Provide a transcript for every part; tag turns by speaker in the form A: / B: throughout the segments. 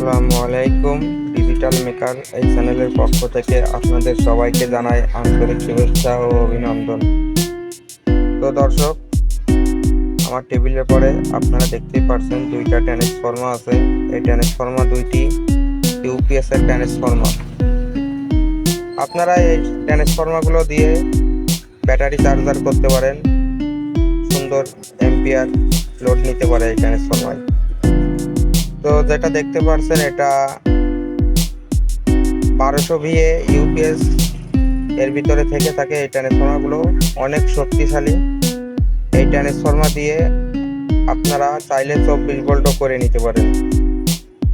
A: আসসালামু আলাইকুম। Digital maker এই চ্যানেলের পক্ষ থেকে আপনাদের সবাইকে জানাই আন্তরিক শুভেচ্ছা ও অভিনন্দন। তো দর্শক, আমার টেবিলের পরে আপনারা দেখতেই পাচ্ছেন দুইটা ট্রান্সফর্মার আছে। এই ট্রান্সফর্মার দুইটি ইউপিএস এর ট্রান্সফর্মার। আপনারা এই ট্রান্সফর্মারগুলো দিয়ে ব্যাটারি চার্জার করতে পারেন। সুন্দর এম্পিয়ার লোড নিতে পারে এই ট্রান্সফর্মার। তো যেটা দেখতে পাচ্ছেন এটা 1200 ভিএ ইউপিএস এর ভিতরে থেকে থাকে। এই ট্রান্সফর্মারগুলো অনেক শক্তিশালী। এই ট্রান্সফর্মার দিয়ে আপনারা চাইলে 24 ভোল্টও করে নিতে পারেন।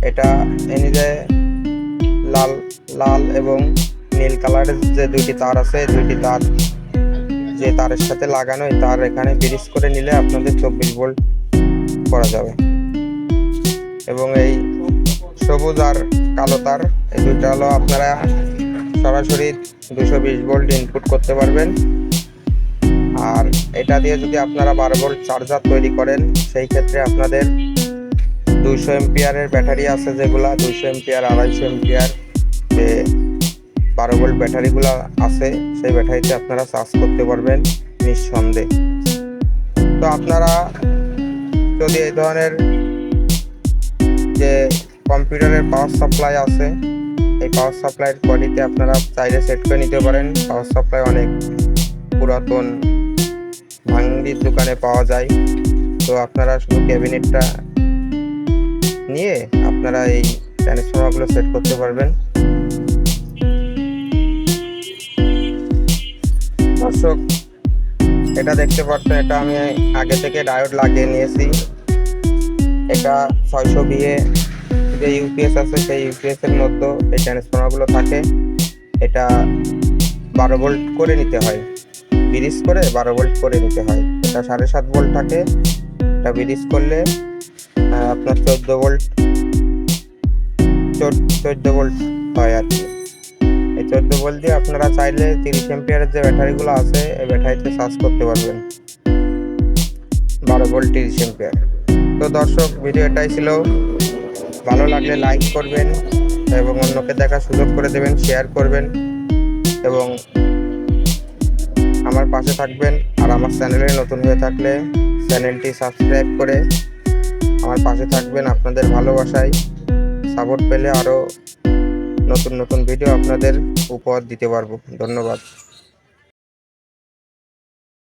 A: এটা এনিজে লাল লাল এবং নীল কালারের যে দুইটি তার আছে, দুইটি তার যে তারের সাথে লাগানো, এই তার এখানে ব্রিজ করে নিলে আপনাদের 24 ভোল্ট করা যাবে। এবং এই সবুজ আর কালো তার, এই দুইটা হলো আপনারা সরাসরি 220 ভোল্ট ইনপুট করতে পারবেন। আর এটা দিয়ে যদি আপনারা 12 ভোল্ট চার্জার তৈরি করেন, সেই ক্ষেত্রে আপনাদের 200 এম্পিয়ারের ব্যাটারি আছে, যেগুলা 200 এম্পিয়ার 250 এম্পিয়ার যে 12 ভোল্ট ব্যাটারিগুলো আছে, সেই ব্যাটারিতে আপনারা চার্জ করতে পারবেন নিঃসন্দেহে। তো আপনারা যদি এই ধরনের যে কম্পিউটারের পাওয়ার সাপ্লাই আছে, এই পাওয়ার সাপ্লাইয়ের কোয়ালিটি আপনারা চাইলে সেট করে নিতে পারেন। পাওয়ার সাপ্লাই অনেক পুরাতন ভাঙ্গির দোকানে পাওয়া যায়। তো আপনারা শুধু ক্যাবিনেটটা নিয়ে আপনারা এই ট্রান্সফর্মারগুলো সেট করতে পারবেন। দর্শক, এটা দেখতে পাচ্ছেন, এটা আমি আগে থেকে ডায়োড লাগিয়ে নিয়েছি। এটা 600 ভিএ যে ইউপিএস আছে, সেই ইউপিএস এর মধ্যে এই ট্রান্সফর্মারগুলো থাকে। এটা 12 ভোল্ট করে নিতে হয়, ব্রিজ করে 12 ভোল্ট করে নিতে হয়। এটা 7.5 ভোল্ট থাকে, এটা ব্রিজ করলে আপনার 14 ভোল্ট হয় আর কি। এই 14 ভোল্ট দিয়ে আপনারা চাইলে 30 এম্পিয়ারের যে ব্যাটারিগুলো আছে, এই ব্যাটারিতে চার্জ করতে পারবেন 12 ভোল্ট 30 এম্পিয়ার। তো দর্শক, ভিডিও এটাই ছিল। ভালো লাগলে লাইক করবেন এবং অন্যকে দেখার সুযোগ করে দেবেন, শেয়ার করবেন এবং আমার পাশে থাকবেন। আর আমার চ্যানেলে নতুন হয়ে থাকলে চ্যানেলটি সাবস্ক্রাইব করে আমার পাশে থাকবেন। আপনাদের ভালোবাসায় সাপোর্ট পেলে আরও নতুন নতুন ভিডিও আপনাদের উপহার দিতে পারবো। ধন্যবাদ।